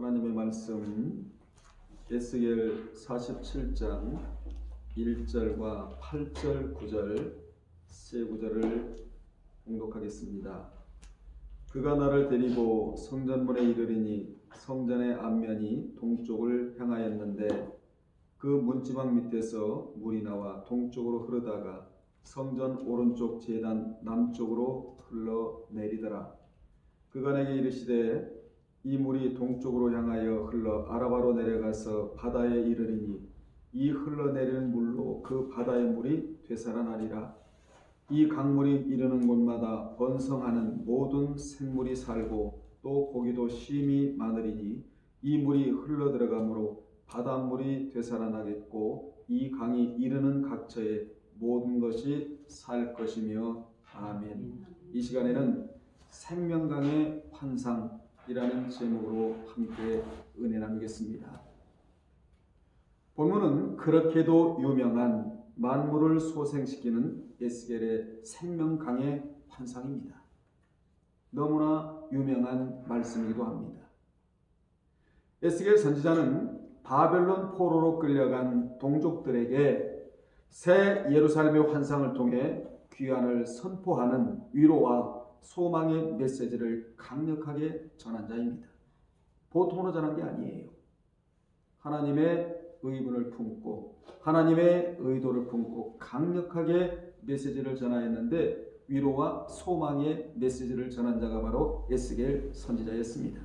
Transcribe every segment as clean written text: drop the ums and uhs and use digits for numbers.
하나님의 말씀 에스겔 47장 1절과 8절 9절 세 구절을 봉독하겠습니다. 그가 나를 데리고 성전문에 이르리니 성전의 앞면이 동쪽을 향하였는데 그 문지방 밑에서 물이 나와 동쪽으로 흐르다가 성전 오른쪽 제단 남쪽으로 흘러내리더라. 그가 내게 이르시되 이 물이 동쪽으로 향하여 흘러 아라바로 내려가서 바다에 이르리니 이 흘러내리는 물로 그 바다의 물이 되살아나리라. 이 강물이 이르는 곳마다 번성하는 모든 생물이 살고 또 고기도 심히 많으리니 이 물이 흘러들어가므로 바닷물이 되살아나겠고 이 강이 이르는 각처에 모든 것이 살 것이며 아멘. 이 시간에는 생명강의 환상이라는 제목으로 함께 은혜 나누겠습니다. 본문은 그렇게도 유명한 만물을 소생시키는 에스겔의 생명강의 환상입니다. 너무나 유명한 말씀이기도 합니다. 에스겔 선지자는 바벨론 포로로 끌려간 동족들에게 새 예루살렘의 환상을 통해 귀환을 선포하는 위로와 소망의 메시지를 강력하게 전한 자입니다. 보통으로 전한 게 아니에요. 하나님의 의분을 품고 하나님의 의도를 품고 강력하게 메시지를 전하였는데 위로와 소망의 메시지를 전한 자가 바로 에스겔 선지자였습니다.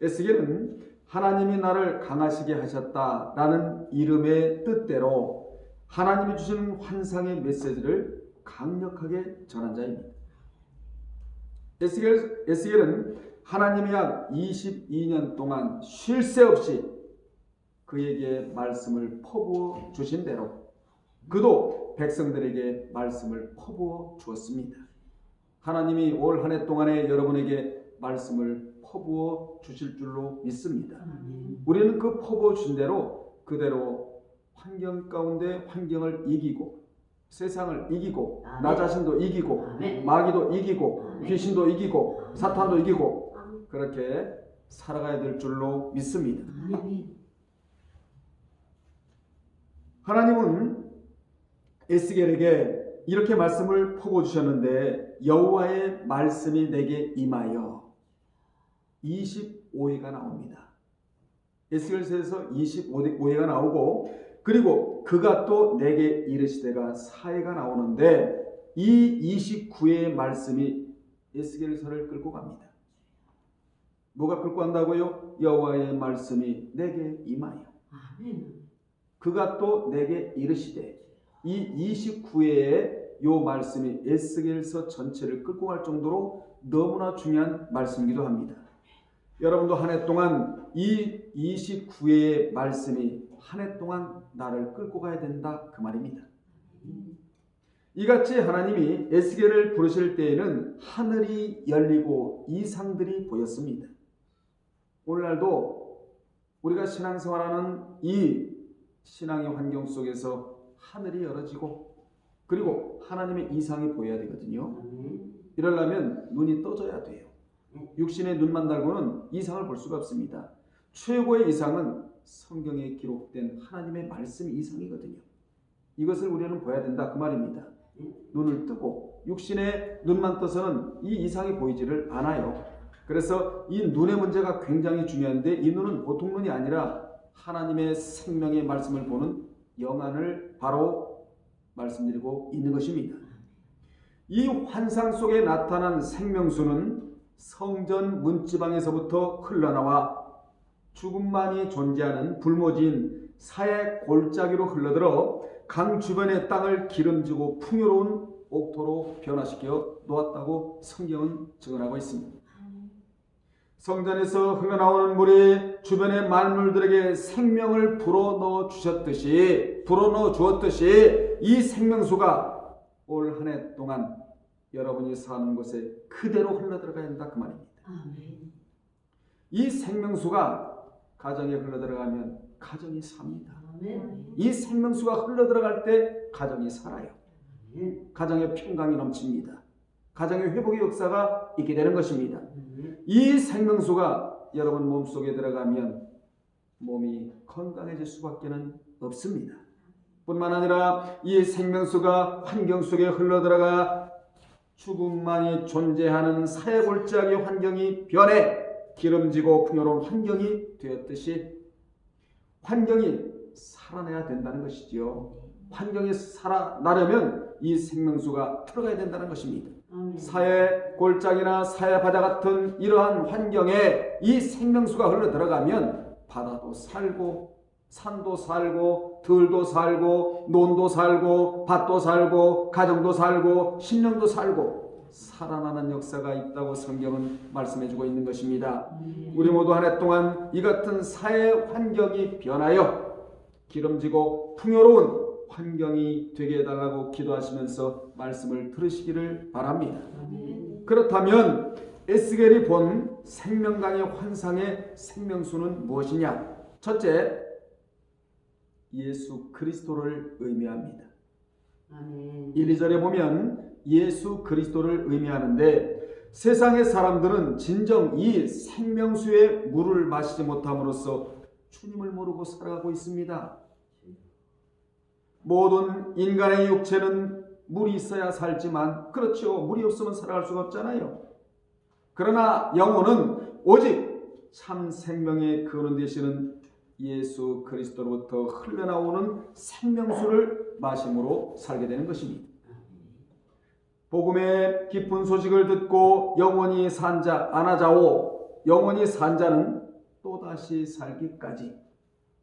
에스겔은 하나님이 나를 강하시게 하셨다라는 이름의 뜻대로 하나님이 주시는 환상의 메시지를 강력하게 전한 자입니다. 에스겔은 하나님이 약 22년 동안 쉴 새 없이 그에게 말씀을 퍼부어 주신 대로 그도 백성들에게 말씀을 퍼부어 주었습니다. 하나님이 올 한 해 동안에 여러분에게 말씀을 퍼부어 주실 줄로 믿습니다. 우리는 그 퍼부어 주신 대로 그대로 환경 가운데 환경을 이기고 세상을 이기고 나 자신도 이기고 마귀도 이기고 귀신도 이기고 사탄도 이기고 그렇게 살아가야 될 줄로 믿습니다. 하나님은 에스겔에게 이렇게 말씀을 퍼부어 주셨는데 여호와의 말씀이 내게 임하여 25회가 나옵니다. 에스겔서에서 25회가 나오고 그리고 그가 또 내게 이르시되가 4회가 나오는데 이 29회의 말씀이 에스겔서를 끌고 갑니다. 뭐가 끌고 간다고요? 여호와의 말씀이 내게 임하여 그가 또 내게 이르시되 이 29회의 요 말씀이 에스겔서 전체를 끌고 갈 정도로 너무나 중요한 말씀이기도 합니다. 여러분도 한 해 동안 이 29회의 말씀이 한 해 동안 나를 끌고 가야 된다 그 말입니다. 이같이 하나님이 에스겔을 부르실 때에는 하늘이 열리고 이상들이 보였습니다. 오늘날도 우리가 신앙생활하는 이 신앙의 환경 속에서 하늘이 열어지고 그리고 하나님의 이상이 보여야 되거든요. 이러려면 눈이 떠져야 돼요. 육신의 눈만 달고는 이상을 볼 수가 없습니다. 최고의 이상은 성경에 기록된 하나님의 말씀 이상이거든요. 이것을 우리는 봐야 된다 그 말입니다. 눈을 뜨고 육신의 눈만 떠서는 이 이상이 보이지를 않아요. 그래서 이 눈의 문제가 굉장히 중요한데 이 눈은 보통 눈이 아니라 하나님의 생명의 말씀을 보는 영안을 바로 말씀드리고 있는 것입니다. 이 환상 속에 나타난 생명수는 성전 문지방에서부터 흘러나와 죽음만이 존재하는 불모지인 사해 골짜기로 흘러들어 강 주변의 땅을 기름지고 풍요로운 옥토로 변화시켜 놓았다고 성경은 증언하고 있습니다. 성전에서 흘러나오는 물이 주변의 만물들에게 생명을 불어넣어 주었듯이 이 생명수가 올 한 해 동안 여러분이 사는 곳에 그대로 흘러들어가야 한다 그 말입니다. 이 생명수가 가정에 흘러들어가면 가정이 삽니다. 이 생명수가 흘러들어갈 때 가정이 살아요. 가정에 평강이 넘칩니다. 가정의 회복의 역사가 있게 되는 것입니다. 이 생명수가 여러분 몸속에 들어가면 몸이 건강해질 수밖에는 없습니다. 뿐만 아니라 이 생명수가 환경 속에 흘러들어가 죽음만이 존재하는 사회골짜기 환경이 변해 기름지고 풍요로운 환경이 되었듯이 환경이 살아나야 된다는 것이지요. 환경이 살아나려면 이 생명수가 들어가야 된다는 것입니다. 사회 골짜기나 사회 바다 같은 이러한 환경에 이 생명수가 흘러 들어가면 바다도 살고 산도 살고 들도 살고 논도 살고 밭도 살고 가정도 살고 심령도 살고 살아나는 역사가 있다고 성경은 말씀해주고 있는 것입니다. 우리 모두 한 해 동안 이 같은 사회 환경이 변하여 기름지고 풍요로운 환경이 되게 해달라고 기도하시면서 말씀을 들으시기를 바랍니다. 그렇다면 에스겔이 본 생명강의 환상의 생명수는 무엇이냐? 첫째, 예수 그리스도를 의미합니다. 1, 2절에 보면 예수 그리스도를 의미하는데 세상의 사람들은 진정 이 생명수의 물을 마시지 못함으로써 주님을 모르고 살아가고 있습니다. 모든 인간의 육체는 물이 있어야 살지만 그렇죠. 물이 없으면 살아갈 수가 없잖아요. 그러나 영혼은 오직 참 생명의 근원 되시는 예수 그리스도로부터 흘러나오는 생명수를 마심으로 살게 되는 것입니다. 복음의 기쁜 소식을 듣고 영원히 산 자 아나자오, 영원히 산 자는 또다시 살기까지,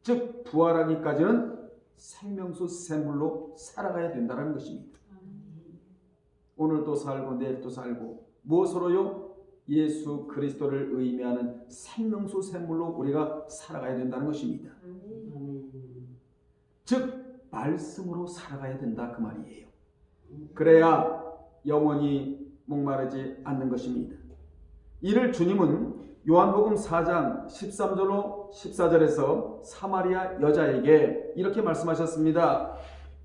즉 부활하기까지는 생명수 샘물로 살아가야 된다는 것입니다. 오늘도 살고 내일도 살고 무엇으로요? 예수 그리스도를 의미하는 생명수 샘물로 우리가 살아가야 된다는 것입니다. 즉 말씀으로 살아가야 된다 그 말이에요. 그래야 영원히 목마르지 않는 것입니다. 이를 주님은 요한복음 4장 13절로 14절에서 사마리아 여자에게 이렇게 말씀하셨습니다.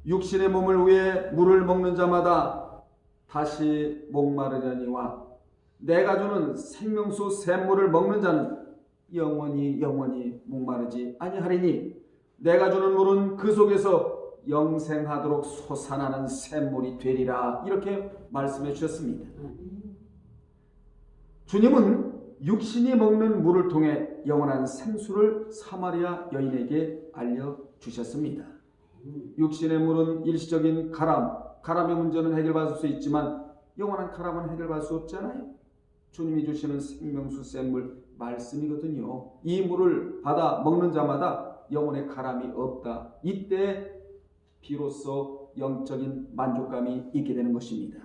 육신의 몸을 위해 물을 먹는 자마다 다시 목마르려니와 내가 주는 생명수 샘물을 먹는 자는 영원히 목마르지 아니하리니 내가 주는 물은 그 속에서 영생하도록 솟아나는 샘물이 되리라. 이렇게 말씀해 주셨습니다. 주님은 육신이 먹는 물을 통해 영원한 생수를 사마리아 여인에게 알려주셨습니다. 육신의 물은 일시적인 가람의 문제는 해결받을 수 있지만 영원한 가람은 해결받을 수 없잖아요. 주님이 주시는 생명수 샘물 말씀이거든요. 이 물을 받아 먹는 자마다 영혼의 가람이 없다. 이때 비로소 영적인 만족감이 있게 되는 것입니다.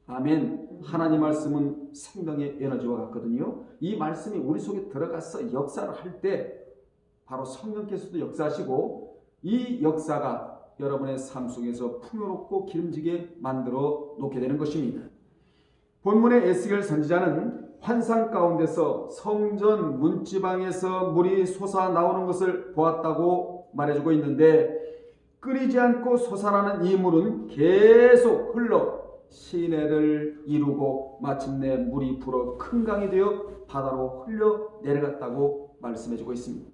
아멘. 하나님 말씀은 생명의 에너지와 같거든요. 이 말씀이 우리 속에 들어가서 역사를 할 때 바로 성령께서도 역사하시고 이 역사가 여러분의 삶 속에서 풍요롭고 기름지게 만들어 놓게 되는 것입니다. 본문의 에스겔 선지자는 환상 가운데서 성전 문지방에서 물이 솟아나오는 것을 보았다고 말해주고 있는데 끓이지 않고 솟아나는 이 물은 계속 흘러 시내를 이루고 마침내 물이 불어 큰 강이 되어 바다로 흘려 내려갔다고 말씀해주고 있습니다.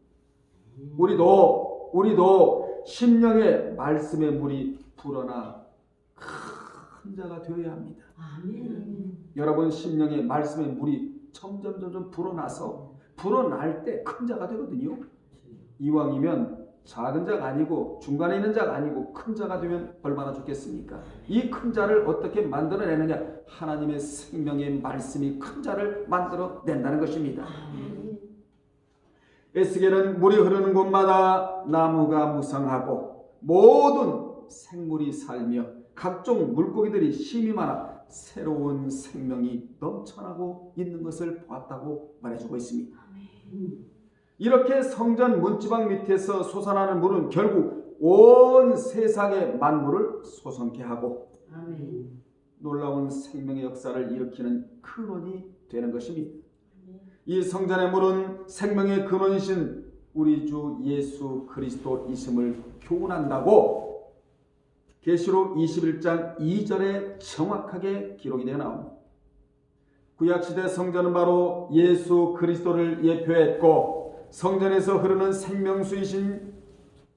우리도 심령의 말씀의 물이 불어나 큰 자가 되어야 합니다. 여러분 심령의 말씀의 물이 점점 불어날 때 큰 자가 되거든요. 이왕이면 작은 자가 아니고 중간에 있는 자가 아니고 큰 자가 되면 얼마나 좋겠습니까? 이 큰 자를 어떻게 만들어내느냐? 하나님의 생명의 말씀이 큰 자를 만들어낸다는 것입니다. 에스겔은 물이 흐르는 곳마다 나무가 무성하고 모든 생물이 살며 각종 물고기들이 힘이 많아 새로운 생명이 넘쳐나고 있는 것을 보았다고 말해주고 있습니다. 이렇게 성전 문지방 밑에서 솟아나는 물은 결국 온 세상의 만물을 솟아나게 하고 놀라운 생명의 역사를 일으키는 근원이 되는 것입니다. 이 성전의 물은 생명의 근원이신 우리 주 예수 그리스도이심을 교훈한다고 계시록 21장 2절에 정확하게 기록이 되어 나옵니다. 구약시대 성전은 바로 예수 그리스도를 예표했고 성전에서 흐르는 생명수이신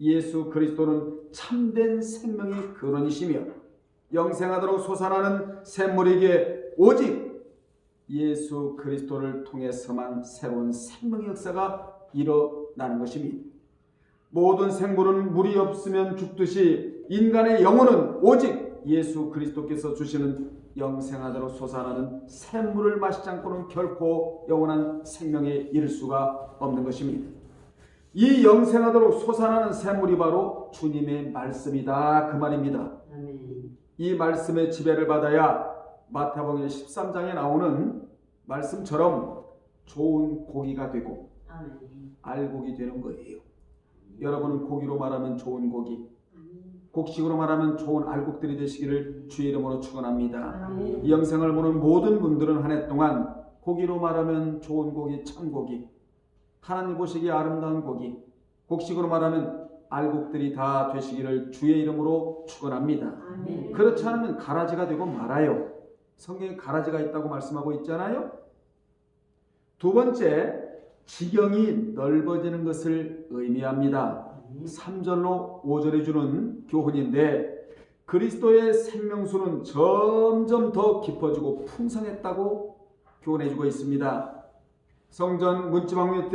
예수 그리스도는 참된 생명의 근원이시며 영생하도록 솟아나는 샘물이기에 오직 예수 그리스도를 통해서만 새로운 생명의 역사가 일어나는 것입니다. 모든 생물은 물이 없으면 죽듯이 인간의 영혼은 오직 예수 그리스도께서 주시는 영생하도록 솟아나는 샘물을 마시지 않고는 결코 영원한 생명에 이를 수가 없는 것입니다. 이 영생하도록 솟아나는 샘물이 바로 주님의 말씀이다 그 말입니다. 이 말씀의 지배를 받아야 마태복음 13장에 나오는 말씀처럼 좋은 고기가 되고 알곡이 되는 거예요. 여러분은 고기로 말하면 좋은 고기, 곡식으로 말하면 좋은 알곡들이 되시기를 주의 이름으로 축원합니다. 이 영상을 보는 모든 분들은 한 해 동안 고기로 말하면 좋은 고기, 참 고기, 하나님 보시기에 아름다운 고기, 곡식으로 말하면 알곡들이 다 되시기를 주의 이름으로 축원합니다. 그렇지 않으면 가라지가 되고 말아요. 성경에 가라지가 있다고 말씀하고 있잖아요. 두 번째, 지경이 넓어지는 것을 의미합니다. 3절로 5절에 주는 교훈인데 그리스도의 생명수는 점점 더 깊어지고 풍성했다고 교훈해주고 있습니다. 성전 문지방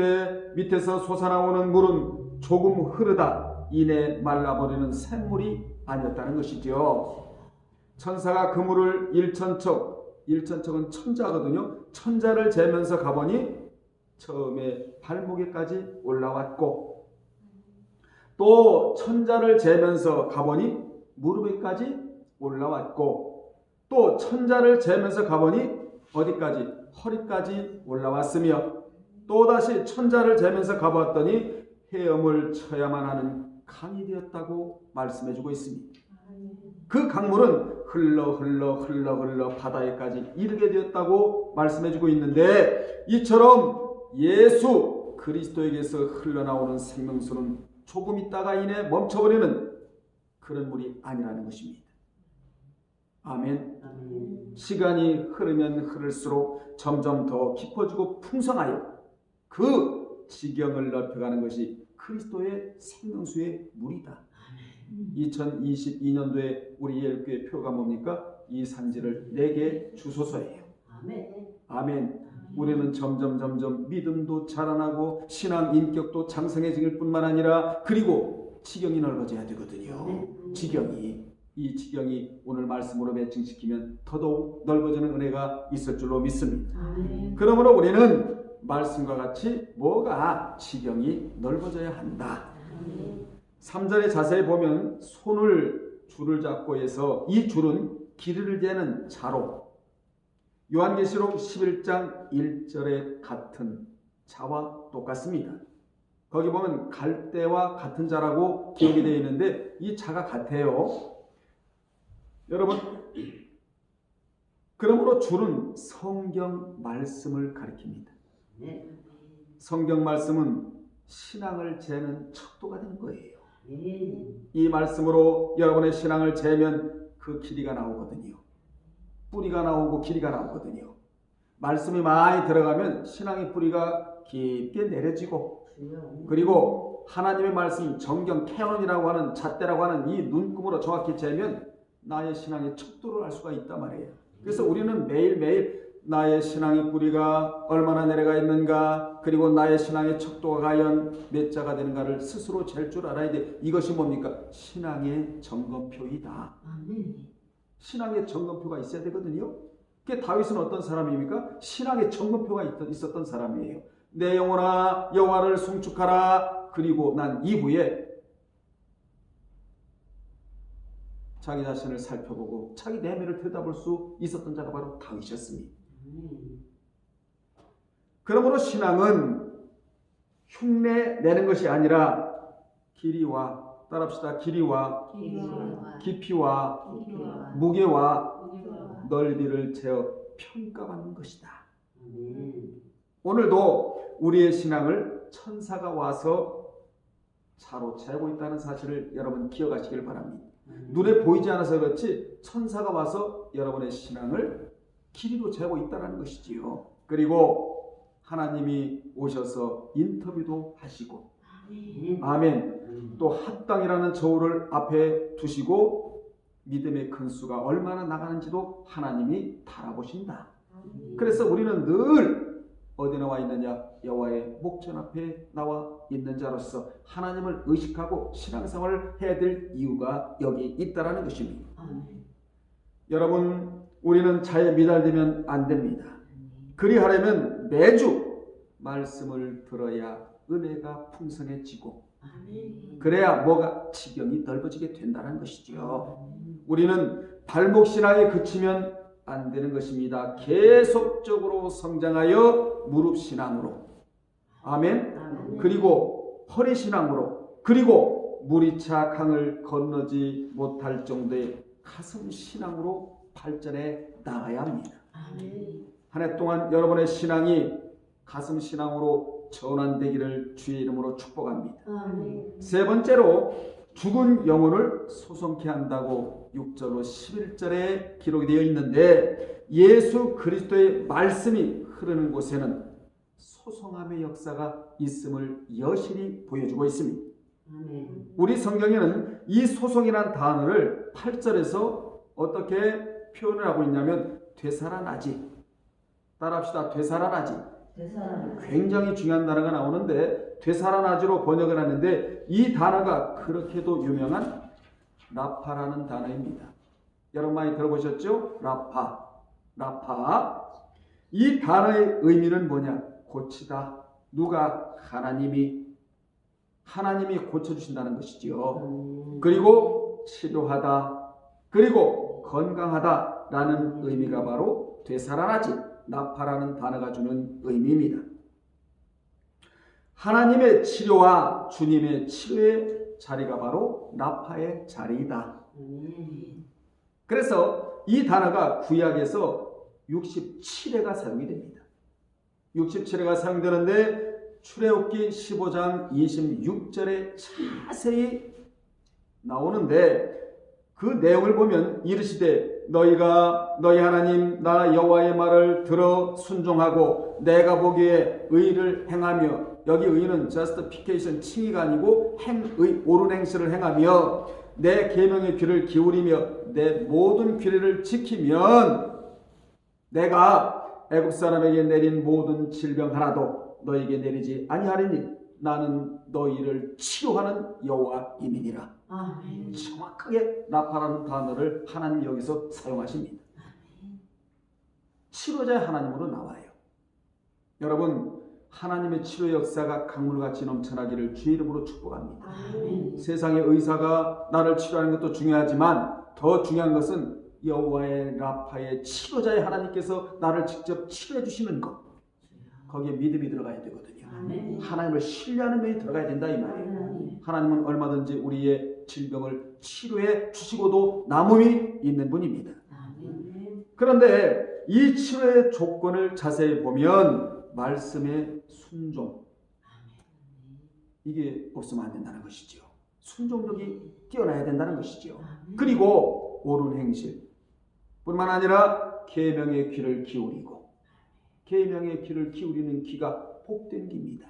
밑에서 솟아나오는 물은 조금 흐르다 이내 말라버리는 샘물이 아니었다는 것이죠. 천사가 그 물을 일천척은 천자거든요. 천자를 재면서 가보니 처음에 발목에까지 올라왔고 또 천자를 재면서 가보니 무릎에까지 올라왔고 또 천자를 재면서 가보니 어디까지? 허리까지 올라왔으며 또다시 천자를 재면서 가보았더니 헤엄을 쳐야만 하는 강이 되었다고 말씀해주고 있습니다. 그 강물은 흘러 바다에까지 이르게 되었다고 말씀해주고 있는데 이처럼 예수 그리스도에게서 흘러나오는 생명수는 조금 있다가 이내 멈춰버리는 그런 물이 아니라는 것입니다. 아멘. 시간이 흐르면 흐를수록 점점 더 깊어지고 풍성하여 그 지경을 넓혀가는 것이 그리스도의 생명수의 물이다. 2022년도에 우리 예일교회 표가 뭡니까? 이 산지를 내게 주소서예요. 아멘. 우리는 점점 믿음도 자라나고 신앙 인격도 장성해질 뿐만 아니라 그리고 지경이 넓어져야 되거든요. 이 지경이 오늘 말씀으로 매칭시키면 더더욱 넓어지는 은혜가 있을 줄로 믿습니다. 그러므로 우리는 말씀과 같이 뭐가 지경이 넓어져야 한다. 3절에 자세히 보면 줄을 잡고 해서 이 줄은 길이를 재는 자로 요한계시록 11장 1절에 같은 자와 똑같습니다. 거기 보면 갈대와 같은 자라고 기록이 되어 있는데 이 자가 같아요. 여러분, 그러므로 줄은 성경 말씀을 가리킵니다. 성경 말씀은 신앙을 재는 척도가 되는 거예요. 이 말씀으로 여러분의 신앙을 재면 그 길이가 나오거든요. 뿌리가 나오고 길이가 나오거든요. 말씀이 많이 들어가면 신앙의 뿌리가 깊게 내려지고 그리고 하나님의 말씀 정경 캐논이라고 하는 잣대라고 하는 이 눈금으로 정확히 재면 나의 신앙의 척도를 알 수가 있단 말이에요. 그래서 우리는 매일매일 나의 신앙의 뿌리가 얼마나 내려가 있는가 그리고 나의 신앙의 척도가 과연 몇 자가 되는가를 스스로 잴 줄 알아야 돼. 이것이 뭡니까? 신앙의 점검표이다. 신앙의 점검표가 있어야 되거든요. 그 다윗은 어떤 사람입니까? 신앙의 점검표가 있었던 사람이에요. 내 영혼아 여호와를 송축하라. 그리고 난 이후에 자기 자신을 살펴보고 자기 내면을 들여다볼 수 있었던 자가 바로 다윗이었습니다. 그러므로 신앙은 흉내 내는 것이 아니라 길이와 따라합시다. 길이와 깊이와 무게와 넓이를 재어 평가받는 것이다. 오늘도 우리의 신앙을 천사가 와서 차로 재고 있다는 사실을 여러분 기억하시길 바랍니다. 눈에 보이지 않아서 그렇지 천사가 와서 여러분의 신앙을 길이로 재고 있다는 것이지요. 그리고 하나님이 오셔서 인터뷰도 하시고, 아멘. 또 합당이라는 저울을 앞에 두시고 믿음의 근수가 얼마나 나가는지도 하나님이 달아보신다. 그래서 우리는 늘 어디 나와 있느냐? 여호와의 목전 앞에 나와 있는 자로서 하나님을 의식하고 신앙생활을 해야 될 이유가 여기 있다라는 것입니다. 여러분, 우리는 자에 미달되면 안 됩니다. 그리하려면 매주 말씀을 들어야 은혜가 풍성해지고, 그래야 뭐가 지경이 넓어지게 된다는 것이죠. 우리는 발목 신앙에 그치면 안 되는 것입니다. 계속적으로 성장하여 무릎 신앙으로, 아멘. 그리고 허리 신앙으로, 그리고 물이 차 강을 건너지 못할 정도의 가슴 신앙으로 발전해 나가야 합니다. 한 해 동안 여러분의 신앙이 가슴 신앙으로 전환되기를 주의 이름으로 축복합니다. 세 번째로 죽은 영혼을 소송케 한다고 6절로 11절에 기록이 되어 있는데, 예수 그리스도의 말씀이 흐르는 곳에는 소송함의 역사가 있음을 여실히 보여주고 있습니다. 우리 성경에는 이 소송이라는 단어를 8절에서 어떻게 표현을 하고 있냐면 되살아나지. 따라합시다. 되살아나지. 굉장히 중요한 단어가 나오는데 되살아나지로 번역을 하는데, 이 단어가 그렇게도 유명한 라파라는 단어입니다. 여러분 많이 들어보셨죠? 라파. 이 단어의 의미는 뭐냐? 고치다. 누가? 하나님이 고쳐주신다는 것이지요. 그리고 치료하다, 그리고 건강하다라는 의미가 바로 되살아나지, 라파라는 단어가 주는 의미입니다. 하나님의 치료와 주님의 치료의 자리가 바로 라파의 자리이다. 그래서 이 단어가 구약에서 67회가 사용이 됩니다. 67회가 사용되는데 출애굽기 15장 26절에 자세히 나오는데, 그 내용을 보면 이르시되 너희가 너희 하나님 나 여호와의 말을 들어 순종하고 내가 보기에 의를 행하며, 여기 의는 justification, 칭의가 아니고 행의, 옳은 행실을 행하며 내 계명의 귀를 기울이며 내 모든 규례를 지키면 내가 애굽 사람에게 내린 모든 질병 하나도 너에게 내리지 아니하리니 나는 너희를 치료하는 여호와임이니라. 정확하게 라파라는 단어를 하나님 여기서 사용하십니다. 치료자의 하나님으로 나와요. 여러분, 하나님의 치료 역사가 강물같이 넘쳐나기를 주의 이름으로 축복합니다. 세상의 의사가 나를 치료하는 것도 중요하지만 더 중요한 것은 여호와의 라파의 치료자의 하나님께서 나를 직접 치료해 주시는 것, 거기에 믿음이 들어가야 되거든요. 하나님을 신뢰하는 면이 들어가야 된다 이 말이에요. 하나님은 얼마든지 우리의 질병을 치료해 주시고도 남음이 있는 분입니다. 그런데 이 치료의 조건을 자세히 보면 말씀의 순종, 이게 없으면 안 된다는 것이죠. 순종력이 뛰어나야 된다는 것이죠. 그리고 옳은 행실 뿐만 아니라 계명의 귀를 기울이고, 계명의 귀를 기울이는 귀가 복된 귀입니다.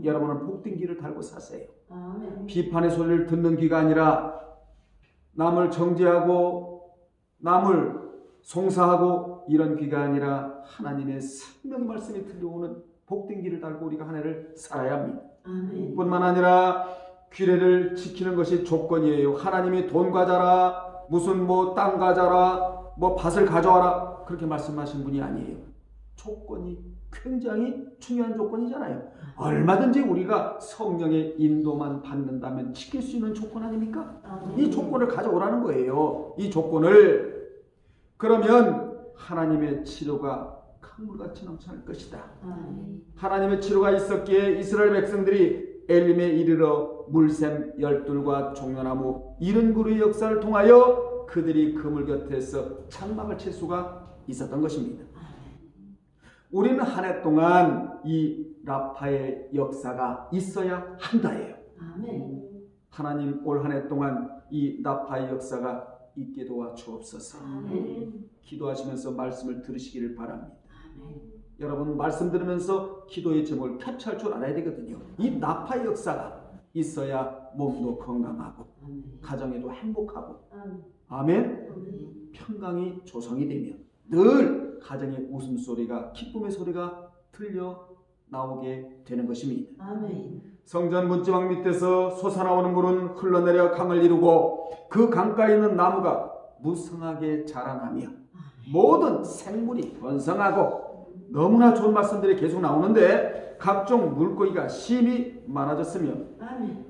여러분은 복된 귀를 달고 사세요. 비판의 소리를 듣는 귀가 아니라 남을 정죄하고 남을 송사하고 이런 귀가 아니라 하나님의 생명의 말씀이 들려오는 복된 귀를 달고 우리가 한 해를 살아야 합니다. 뿐만 아니라 규례를 지키는 것이 조건이에요. 하나님이 돈 가져라, 무슨 땅 가져라, 밭을 가져와라, 그렇게 말씀하신 분이 아니에요. 조건이 굉장히 중요한 조건이잖아요. 얼마든지 우리가 성령의 인도만 받는다면 지킬 수 있는 조건 아닙니까? 이 조건을 가져오라는 거예요. 이 조건을. 그러면 하나님의 치료가 강물같이 넘쳐날 것이다. 하나님의 치료가 있었기에 이스라엘 백성들이 엘림에 이르러 물샘 열둘과 종려나무 70그루의 역사를 통하여 그들이 그물 곁에서 장막을 칠 수가 있었던 것입니다. 우리는 한 해 동안 이 라파의 역사가 있어야 한다예요. 하나님 올 한 해 동안 이 라파의 역사가 있게 도와 주옵소서. 아멘. 기도하시면서 말씀을 들으시기를 바랍니다. 아멘. 여러분 말씀 들으면서 기도의 제목을 캡처할 줄 알아야 되거든요. 이 나파의 역사가 있어야 몸도 건강하고 아멘. 가정에도 행복하고 아멘. 아멘. 아멘. 평강이 조성이 되면 늘 가정의 웃음소리가 기쁨의 소리가 들려 나오게 되는 것입니다. 아멘. 성전 문지방 밑에서 솟아나오는 물은 흘러내려 강을 이루고 그 강가에 있는 나무가 무성하게 자라나며 모든 생물이 번성하고 너무나 좋은 말씀들이 계속 나오는데 각종 물고기가 심히 많아졌으며 아멘.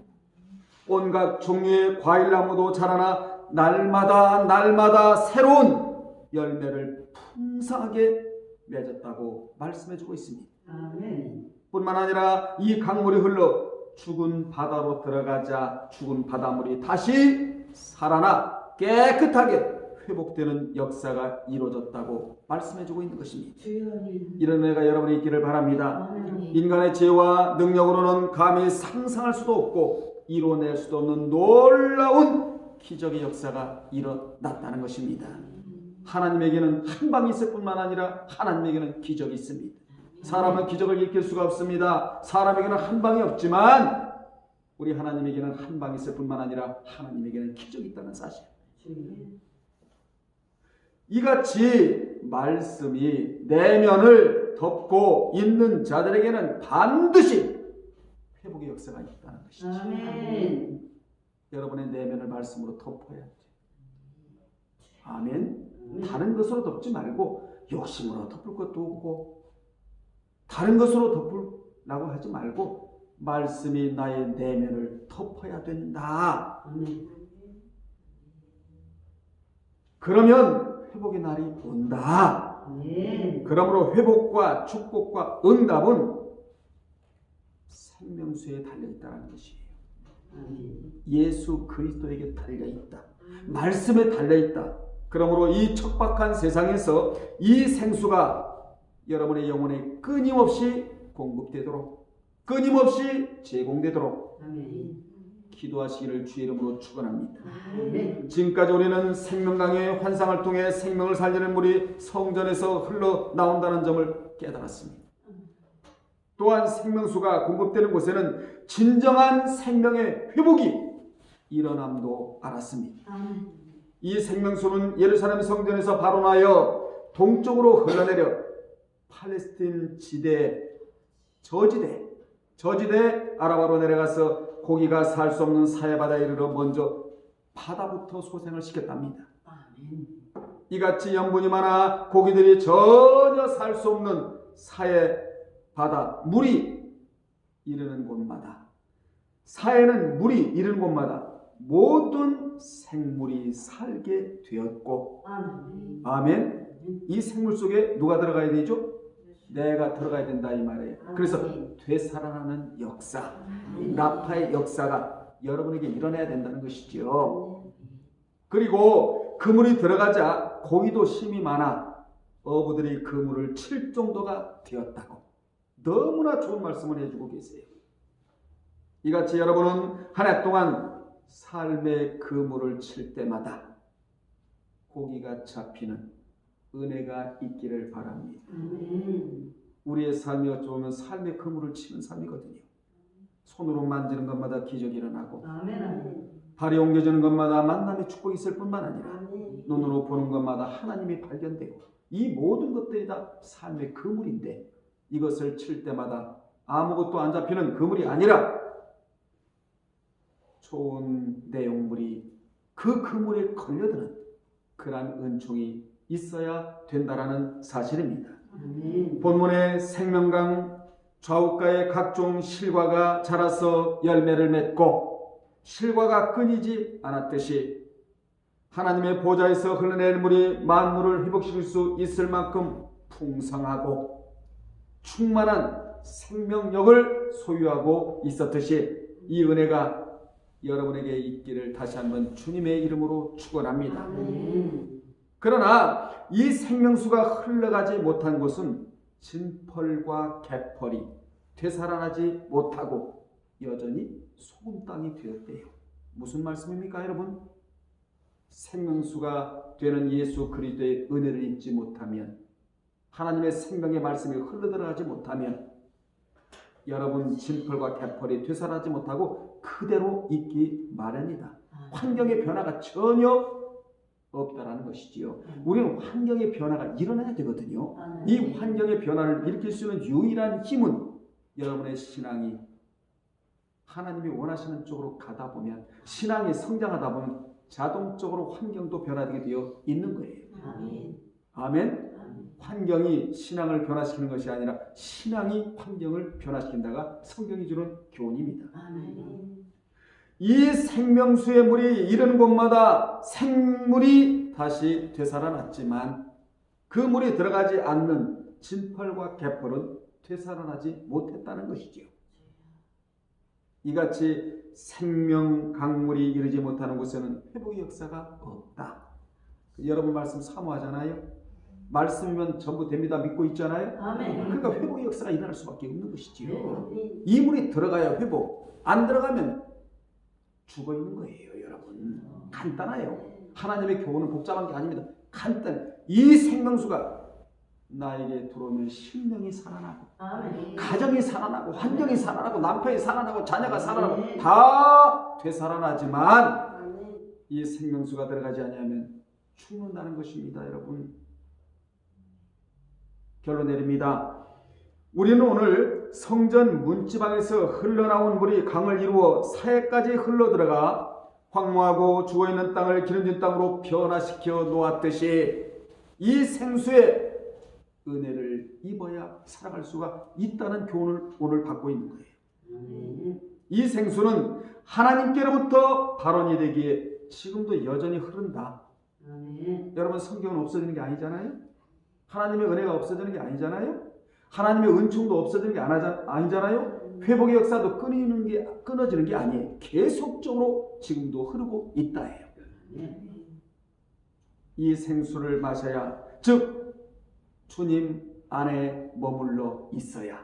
온갖 종류의 과일나무도 자라나 날마다 새로운 열매를 풍성하게 맺었다고 말씀해주고 있습니다. 아멘. 뿐만 아니라 이 강물이 흘러 죽은 바다로 들어가자 죽은 바닷물이 다시 살아나 깨끗하게 회복되는 역사가 이루어졌다고 말씀해주고 있는 것입니다. 주여님. 이런 은혜가 여러분이 있기를 바랍니다. 아멘. 인간의 지혜와 능력으로는 감히 상상할 수도 없고 이뤄낼 수도 없는 놀라운 기적의 역사가 일어났다는 것입니다. 하나님에게는 한 방이 있을 뿐만 아니라 하나님에게는 기적이 있습니다. 사람은 기적을 일으킬 수가 없습니다. 사람에게는 한 방이 없지만 우리 하나님에게는 한 방이 있을 뿐만 아니라 하나님에게는 기적이 있다는 사실. 주님. 이같이 말씀이 내면을 덮고 있는 자들에게는 반드시 회복의 역사가 있다는 것이죠. 아멘. 여러분의 내면을 말씀으로 덮어야 돼요. 아멘. 다른 것으로 덮지 말고 욕심으로 덮을 것도 없고 다른 것으로 덮으려고 하지 말고 말씀이 나의 내면을 덮어야 된다. 아멘. 그러면 회복의 날이 온다. 아멘. 그러므로 회복과 축복과 응답은 생명수에 달려있다는 것이에요. 아멘. 예수 그리스도에게 달려있다. 말씀에 달려있다. 그러므로 이 척박한 세상에서 이 생수가 여러분의 영혼에 끊임없이 공급되도록 끊임없이 제공되도록 아멘. 기도하시기를 주의 이름으로 축원합니다. 아멘. 지금까지 우리는 생명강의 환상을 통해 생명을 살리는 물이 성전에서 흘러나온다는 점을 깨달았습니다. 또한 생명수가 공급되는 곳에는 진정한 생명의 회복이 일어남도 알았습니다. 아멘. 이 생명수는 예루살렘 성전에서 발원하여 동쪽으로 흘러내려 팔레스틴 지대 저지대 아라바로 내려가서 고기가 살 수 없는 사해바다에 이르러 먼저 바다부터 소생을 시켰답니다. 아멘. 이같이 염분이 많아 고기들이 전혀 살 수 없는 사해바다 물이 이르는 곳마다 사해는 물이 이르는 곳마다 모든 생물이 살게 되었고 아멘. 아멘. 이 생물 속에 누가 들어가야 되죠? 내가 들어가야 된다 이 말이에요. 그래서 되살아나는 역사, 나파의 역사가 여러분에게 일어나야 된다는 것이죠. 그리고 그물이 들어가자 고기도 힘이 많아 어부들이 그물을 칠 정도가 되었다고 너무나 좋은 말씀을 해주고 계세요. 이같이 여러분은 한 해 동안 삶의 그물을 칠 때마다 고기가 잡히는 은혜가 있기를 바랍니다. 아멘. 우리의 삶이 어찌 보면 삶의 그물을 치는 삶이거든요. 손으로 만지는 것마다 기적이 일어나고 아멘. 발이 옮겨지는 것마다 만남의 축복이 있을 뿐만 아니라 아멘. 눈으로 보는 것마다 하나님이 발견되고 이 모든 것들이 다 삶의 그물인데 이것을 칠 때마다 아무것도 안 잡히는 그물이 아니라 좋은 내용물이 그 그물에 걸려드는 그러한 은총이 있어야 된다라는 사실입니다. 아멘. 본문의 생명강 좌우가에 각종 실과가 자라서 열매를 맺고 실과가 끊이지 않았듯이 하나님의 보좌에서 흘러내는 물이 만물을 회복시킬 수 있을 만큼 풍성하고 충만한 생명력을 소유하고 있었듯이 이 은혜가 여러분에게 있기를 다시 한번 주님의 이름으로 축원합니다. 아멘. 그러나 이 생명수가 흘러가지 못한 곳은 진펄과 개펄이 되살아나지 못하고 여전히 소금 땅이 되었대요. 무슨 말씀입니까, 여러분? 생명수가 되는 예수 그리스도의 은혜를 입지 못하면, 하나님의 생명의 말씀이 흘러들어가지 못하면 여러분 진펄과 개펄이 되살아나지 못하고 그대로 있기 마련이다. 환경의 변화가 전혀 없다라는 것이지요. 우리는 환경의 변화가 일어나야 되거든요. 이 환경의 변화를 일으킬 수 있는 유일한 힘은 여러분의 신앙이 하나님이 원하시는 쪽으로 가다 보면, 신앙이 성장하다 보면 자동적으로 환경도 변화되게 되어 있는 거예요. 아멘. 환경이 신앙을 변화시키는 것이 아니라 신앙이 환경을 변화시킨다가 성경이 주는 교훈입니다. 이 생명수의 물이 이르는 곳마다 생물이 다시 되살아났지만 그 물이 들어가지 않는 진펄과 개펄은 되살아나지 못했다는 것이지요. 이같이 생명 강물이 이르지 못하는 곳에는 회복의 역사가 없다. 여러분 말씀 사모하잖아요. 말씀이면 전부 됩니다. 믿고 있잖아요. 그러니까 회복의 역사가 일어날 수밖에 없는 것이지요. 이 물이 들어가야 회복, 안 들어가면 죽어 있는 거예요. 여러분 간단해요. 하나님의 교훈은 복잡한 게 아닙니다. 간단해. 이 생명수가 나에게 들어오면 sinh命이 살아나고, 가정이 살아나고, 환경이 살아나고, 남편이 살아나고, 자녀가 살아나고 다 되살아나지만 이 생명수가 들어가지 아니하면 죽는다는 것입니다. 여러분 결론 내립니다. 우리는 오늘 성전 문지방에서 흘러나온 물이 강을 이루어 사해까지 흘러들어가 황무하고 죽어있는 땅을 기름진 땅으로 변화시켜 놓았듯이 이 생수의 은혜를 입어야 살아갈 수가 있다는 교훈을 오늘 받고 있는 거예요. 이 생수는 하나님께로부터 발원이 되기에 지금도 여전히 흐른다. 여러분 성경은 없어지는 게 아니잖아요. 하나님의 은혜가 없어지는 게 아니잖아요. 하나님의 은총도 없어지는 게 아니잖아요. 회복의 역사도 끊어지는 게 아니에요. 계속적으로 지금도 흐르고 있다예요. 이 생수를 마셔야, 즉 주님 안에 머물러 있어야,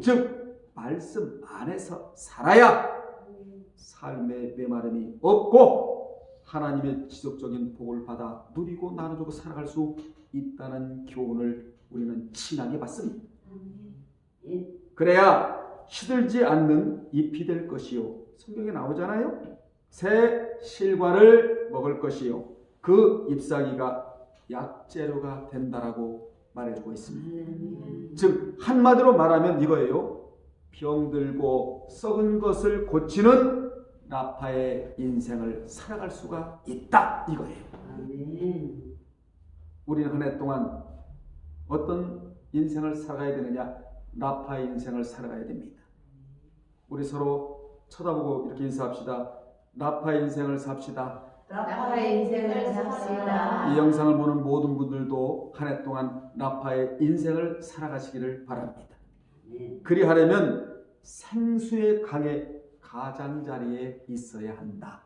즉 말씀 안에서 살아야 삶의 메마름이 없고 하나님의 지속적인 복을 받아 누리고 나눠주고 살아갈 수 있다는 교훈을 우리는 친하게 받습니다. 그래야 시들지 않는 잎이 될 것이요, 성경에 나오잖아요. 새 실과를 먹을 것이요, 그 잎사귀가 약재료가 된다라고 말해주고 있습니다. 즉 한마디로 말하면 이거예요. 병들고 썩은 것을 고치는 라파의 인생을 살아갈 수가 있다, 이거예요. 우리는 한 해 동안 어떤 인생을 살아가야 되느냐? 라파의 인생을 살아가야 됩니다. 우리 서로 쳐다보고 이렇게 인사합시다. 라파의 인생을 삽시다. 라파의 인생을 삽시다. 이 영상을 보는 모든 분들도 한 해 동안 라파의 인생을 살아가시기를 바랍니다. 그리하려면 생수의 강의 가장자리에 있어야 한다.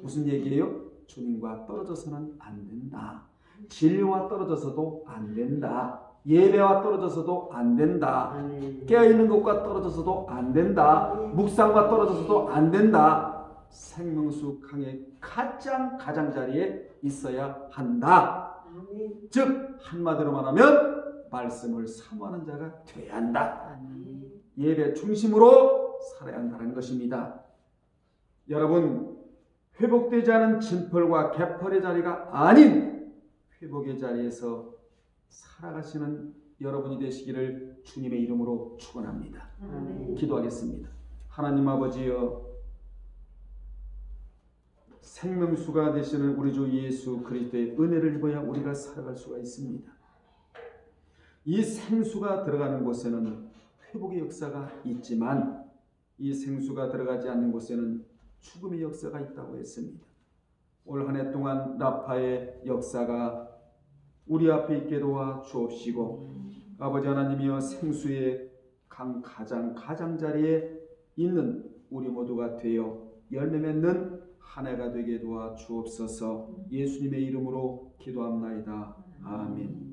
무슨 얘기예요? 주님과 떨어져서는 안 된다. 진리와 떨어져서도 안 된다. 예배와 떨어져서도 안 된다. 깨어있는 것과 떨어져서도 안 된다. 묵상과 떨어져서도 안 된다. 생명수 강의 가장자리에 있어야 한다. 즉 한마디로 말하면 말씀을 사모하는 자가 되어야 한다. 예배 중심으로 살아야 한다는 것입니다. 여러분 회복되지 않은 진펄과 개펄의 자리가 아닌 회복의 자리에서 살아가시는 여러분이 되시기를 주님의 이름으로 축원합니다. 기도하겠습니다. 하나님 아버지여, 생명수가 되시는 우리 주 예수 그리스도의 은혜를 입어야 우리가 살아갈 수가 있습니다. 이 생수가 들어가는 곳에는 회복의 역사가 있지만 이 생수가 들어가지 않는 곳에는 죽음의 역사가 있다고 했습니다. 올 한 해 동안 라파의 역사가 우리 앞에 있게 도와 주옵시고, 아버지 하나님이여, 생수의 가장자리에 있는 우리 모두가 되어 열매 맺는 한 해가 되게 도와 주옵소서. 예수님의 이름으로 기도합나이다. 아멘.